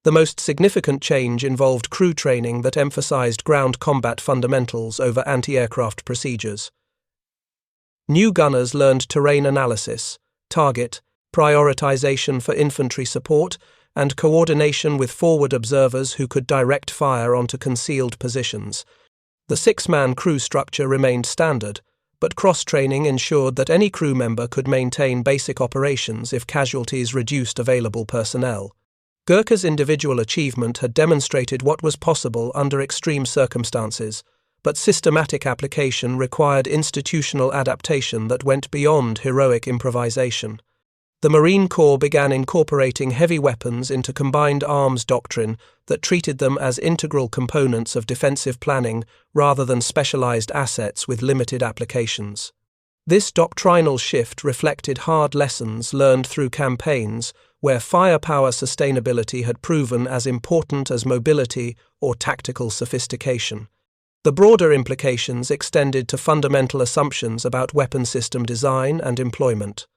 The most significant change involved crew training that emphasized ground combat fundamentals over anti-aircraft procedures. New gunners learned terrain analysis, target, prioritization for infantry support, and coordination with forward observers who could direct fire onto concealed positions. The 6-man crew structure remained standard, but cross-training ensured that any crew member could maintain basic operations if casualties reduced available personnel. Gurke's individual achievement had demonstrated what was possible under extreme circumstances, but systematic application required institutional adaptation that went beyond heroic improvisation. The Marine Corps began incorporating heavy weapons into combined arms doctrine that treated them as integral components of defensive planning rather than specialized assets with limited applications. This doctrinal shift reflected hard lessons learned through campaigns where firepower sustainability had proven as important as mobility or tactical sophistication. The broader implications extended to fundamental assumptions about weapon system design and employment.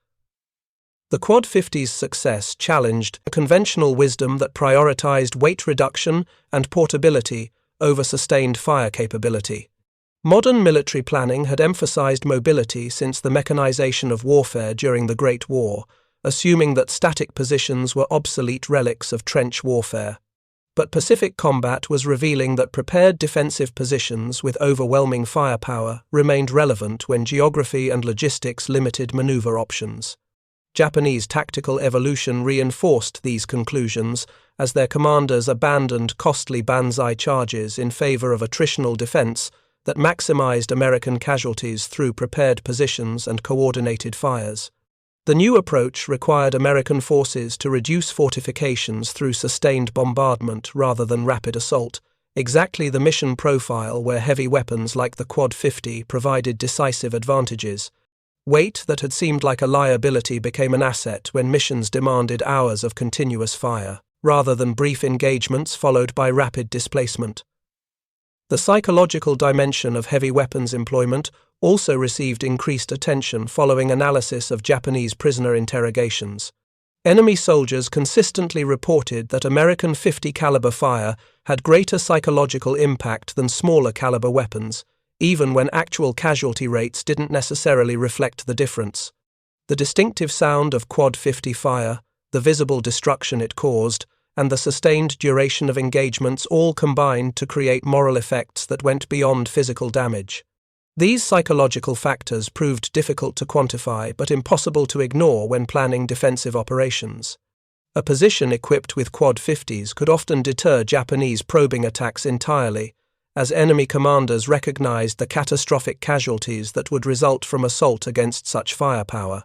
The Quad 50's success challenged a conventional wisdom that prioritized weight reduction and portability over sustained fire capability. Modern military planning had emphasized mobility since the mechanization of warfare during the Great War, assuming that static positions were obsolete relics of trench warfare. But Pacific combat was revealing that prepared defensive positions with overwhelming firepower remained relevant when geography and logistics limited maneuver options. Japanese tactical evolution reinforced these conclusions as their commanders abandoned costly Banzai charges in favor of attritional defense that maximized American casualties through prepared positions and coordinated fires. The new approach required American forces to reduce fortifications through sustained bombardment rather than rapid assault, exactly the mission profile where heavy weapons like the Quad 50 provided decisive advantages. Weight that had seemed like a liability became an asset when missions demanded hours of continuous fire, rather than brief engagements followed by rapid displacement. The psychological dimension of heavy weapons employment also received increased attention following analysis of Japanese prisoner interrogations. Enemy soldiers consistently reported that American .50 caliber fire had greater psychological impact than smaller caliber weapons, even when actual casualty rates didn't necessarily reflect the difference. The distinctive sound of Quad 50 fire, the visible destruction it caused, and the sustained duration of engagements all combined to create moral effects that went beyond physical damage. These psychological factors proved difficult to quantify but impossible to ignore when planning defensive operations. A position equipped with Quad 50s could often deter Japanese probing attacks entirely, as enemy commanders recognized the catastrophic casualties that would result from assault against such firepower.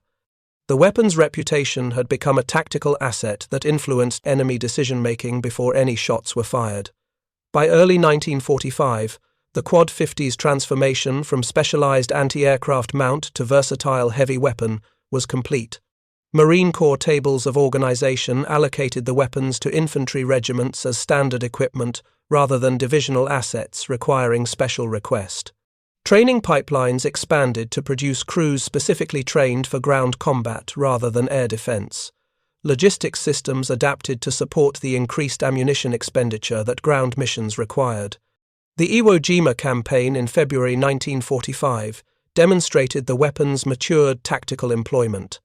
The weapon's reputation had become a tactical asset that influenced enemy decision-making before any shots were fired. By early 1945, the Quad 50's transformation from specialized anti-aircraft mount to versatile heavy weapon was complete. Marine Corps tables of organization allocated the weapons to infantry regiments as standard equipment rather than divisional assets requiring special request. Training pipelines expanded to produce crews specifically trained for ground combat rather than air defense. Logistics systems adapted to support the increased ammunition expenditure that ground missions required. The Iwo Jima campaign in February 1945 demonstrated the weapon's matured tactical employment.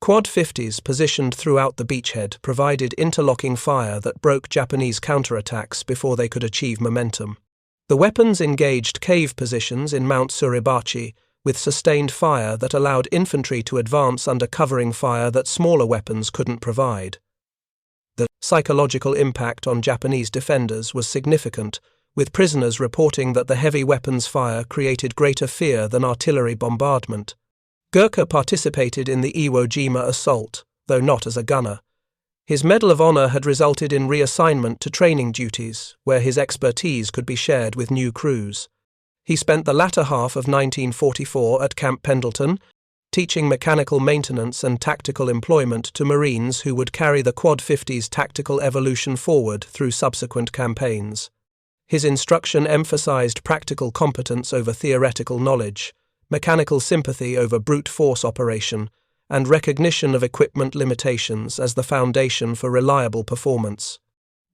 Quad 50s positioned throughout the beachhead provided interlocking fire that broke Japanese counterattacks before they could achieve momentum. The weapons engaged cave positions in Mount Suribachi with sustained fire that allowed infantry to advance under covering fire that smaller weapons couldn't provide. The psychological impact on Japanese defenders was significant, with prisoners reporting that the heavy weapons fire created greater fear than artillery bombardment. Gurke participated in the Iwo Jima assault, though not as a gunner. His Medal of Honor had resulted in reassignment to training duties, where his expertise could be shared with new crews. He spent the latter half of 1944 at Camp Pendleton, teaching mechanical maintenance and tactical employment to Marines who would carry the Quad 50's tactical evolution forward through subsequent campaigns. His instruction emphasized practical competence over theoretical knowledge, mechanical sympathy over brute force operation, and recognition of equipment limitations as the foundation for reliable performance.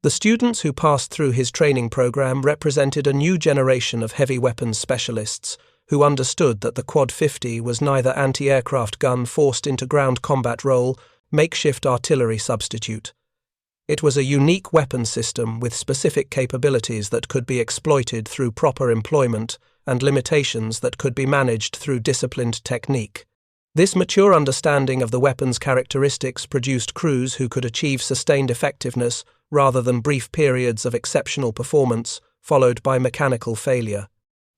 The students who passed through his training program represented a new generation of heavy weapons specialists who understood that the Quad 50 was neither anti-aircraft gun forced into ground combat role, makeshift artillery substitute. It was a unique weapon system with specific capabilities that could be exploited through proper employment and limitations that could be managed through disciplined technique. This mature understanding of the weapon's characteristics produced crews who could achieve sustained effectiveness rather than brief periods of exceptional performance followed by mechanical failure.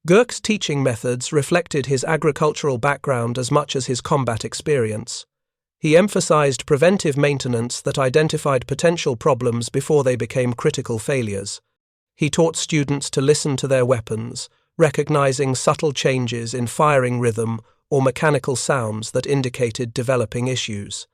Gurke's teaching methods reflected his agricultural background as much as his combat experience. He emphasized preventive maintenance that identified potential problems before they became critical failures. He taught students to listen to their weapons, recognizing subtle changes in firing rhythm or mechanical sounds that indicated developing issues.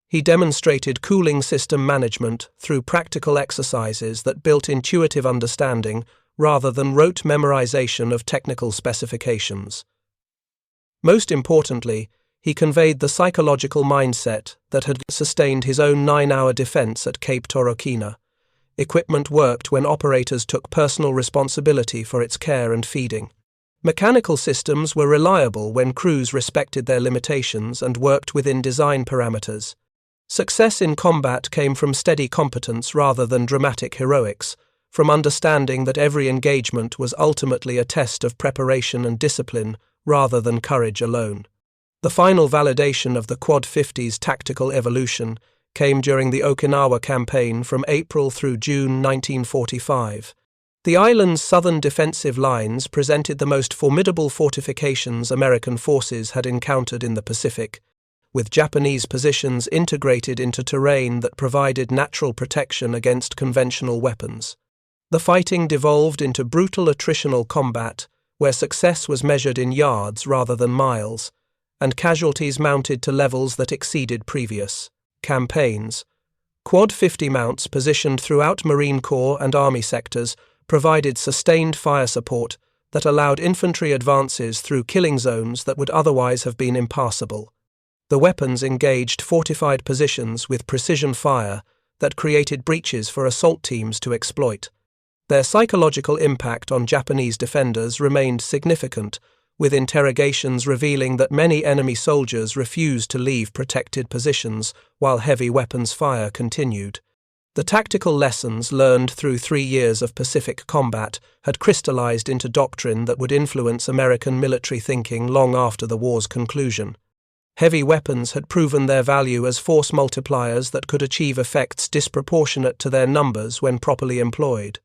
He demonstrated cooling system management through practical exercises that built intuitive understanding rather than rote memorization of technical specifications. Most importantly, he conveyed the psychological mindset that had sustained his own 9-hour defense at Cape Torokina. Equipment worked when operators took personal responsibility for its care and feeding. Mechanical systems were reliable when crews respected their limitations and worked within design parameters. Success in combat came from steady competence rather than dramatic heroics, from understanding that every engagement was ultimately a test of preparation and discipline rather than courage alone. The final validation of the Quad 50's tactical evolution came during the Okinawa campaign from April through June 1945. The island's southern defensive lines presented the most formidable fortifications American forces had encountered in the Pacific, with Japanese positions integrated into terrain that provided natural protection against conventional weapons. The fighting devolved into brutal attritional combat, where success was measured in yards rather than miles, and casualties mounted to levels that exceeded previous campaigns. Quad 50 mounts positioned throughout Marine Corps and Army sectors provided sustained fire support that allowed infantry advances through killing zones that would otherwise have been impassable. The weapons engaged fortified positions with precision fire that created breaches for assault teams to exploit. Their psychological impact on Japanese defenders remained significant, with interrogations revealing that many enemy soldiers refused to leave protected positions while heavy weapons fire continued. The tactical lessons learned through 3 years of Pacific combat had crystallized into doctrine that would influence American military thinking long after the war's conclusion. Heavy weapons had proven their value as force multipliers that could achieve effects disproportionate to their numbers when properly employed.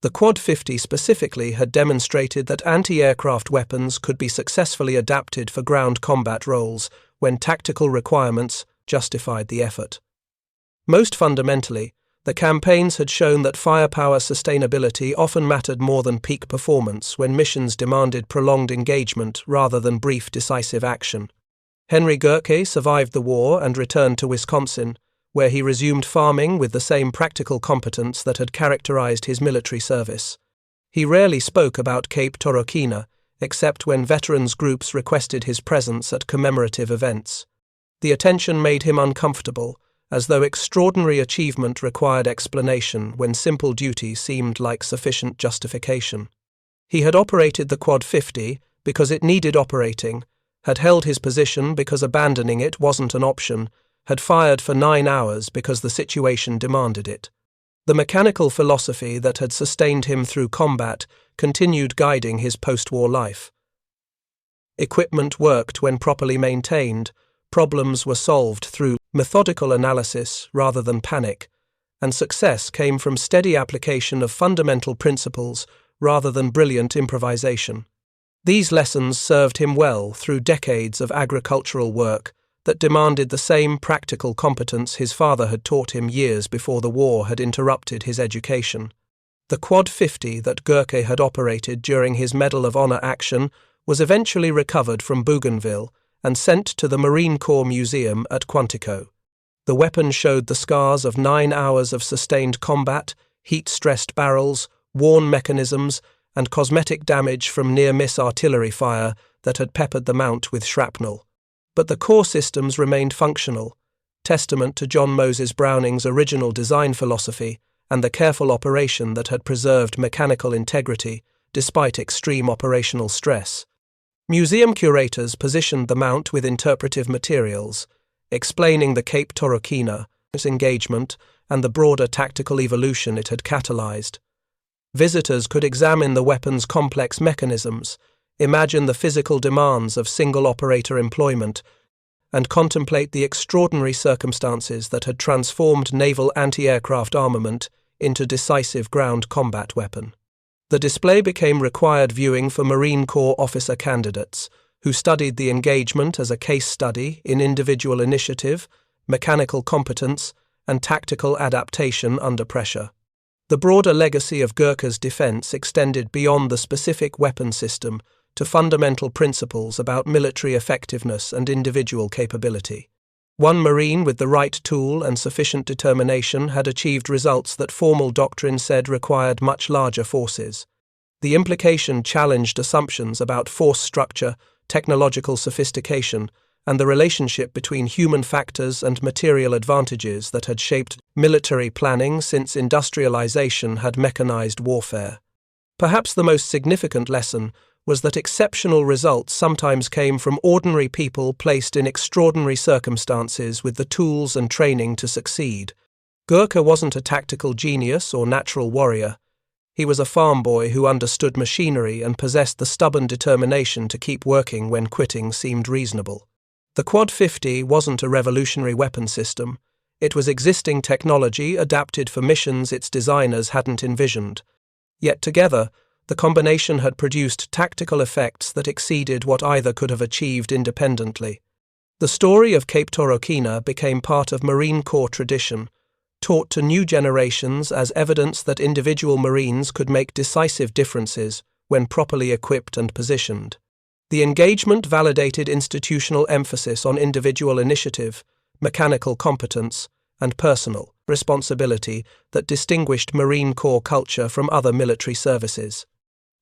The Quad 50 specifically had demonstrated that anti-aircraft weapons could be successfully adapted for ground combat roles when tactical requirements justified the effort. Most fundamentally, the campaigns had shown that firepower sustainability often mattered more than peak performance when missions demanded prolonged engagement rather than brief decisive action. Henry Gurke survived the war and returned to Wisconsin, where he resumed farming with the same practical competence that had characterized his military service. He rarely spoke about Cape Torokina, except when veterans groups requested his presence at commemorative events. The attention made him uncomfortable, as though extraordinary achievement required explanation when simple duty seemed like sufficient justification. He had operated the Quad 50 because it needed operating, had held his position because abandoning it wasn't an option, had fired for 9 hours because the situation demanded it. The mechanical philosophy that had sustained him through combat continued guiding his post-war life. Equipment worked when properly maintained, problems were solved through methodical analysis rather than panic, and success came from steady application of fundamental principles rather than brilliant improvisation. These lessons served him well through decades of agricultural work that demanded the same practical competence his father had taught him years before the war had interrupted his education. The Quad 50 that Gurke had operated during his Medal of Honor action was eventually recovered from Bougainville and sent to the Marine Corps Museum at Quantico. The weapon showed the scars of 9 hours of sustained combat, heat-stressed barrels, worn mechanisms, and cosmetic damage from near-miss artillery fire that had peppered the mount with shrapnel. But the core systems remained functional, testament to John Moses Browning's original design philosophy and the careful operation that had preserved mechanical integrity despite extreme operational stress. Museum curators positioned the mount with interpretive materials, explaining the Cape Torokina, its engagement, and the broader tactical evolution it had catalyzed. Visitors could examine the weapon's complex mechanisms, imagine the physical demands of single-operator employment, and contemplate the extraordinary circumstances that had transformed naval anti-aircraft armament into decisive ground combat weapon. The display became required viewing for Marine Corps officer candidates, who studied the engagement as a case study in individual initiative, mechanical competence, and tactical adaptation under pressure. The broader legacy of Gurke's defense extended beyond the specific weapon system to fundamental principles about military effectiveness and individual capability. One Marine with the right tool and sufficient determination had achieved results that formal doctrine said required much larger forces. The implication challenged assumptions about force structure, technological sophistication, and the relationship between human factors and material advantages that had shaped military planning since industrialization had mechanized warfare. Perhaps the most significant lesson was that exceptional results sometimes came from ordinary people placed in extraordinary circumstances with the tools and training to succeed. Gurke wasn't a tactical genius or natural warrior. He was a farm boy who understood machinery and possessed the stubborn determination to keep working when quitting seemed reasonable. The Quad 50 wasn't a revolutionary weapon system. It was existing technology adapted for missions its designers hadn't envisioned. Yet together, the combination had produced tactical effects that exceeded what either could have achieved independently. The story of Cape Torokina became part of Marine Corps tradition, taught to new generations as evidence that individual Marines could make decisive differences when properly equipped and positioned. The engagement validated institutional emphasis on individual initiative, mechanical competence, and personal responsibility that distinguished Marine Corps culture from other military services.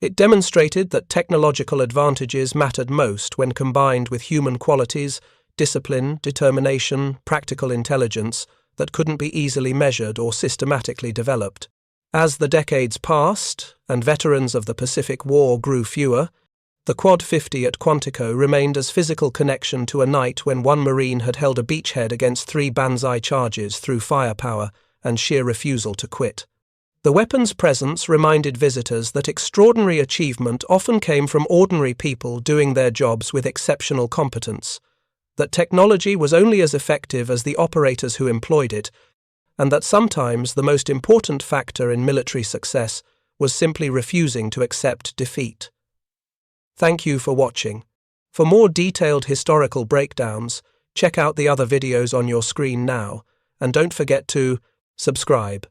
It demonstrated that technological advantages mattered most when combined with human qualities, discipline, determination, practical intelligence that couldn't be easily measured or systematically developed. As the decades passed, and veterans of the Pacific War grew fewer, the Quad 50 at Quantico remained as physical connection to a night when one Marine had held a beachhead against 3 Banzai charges through firepower and sheer refusal to quit. The weapon's presence reminded visitors that extraordinary achievement often came from ordinary people doing their jobs with exceptional competence, that technology was only as effective as the operators who employed it, and that sometimes the most important factor in military success was simply refusing to accept defeat. Thank you for watching. For more detailed historical breakdowns, check out the other videos on your screen now, and don't forget to subscribe.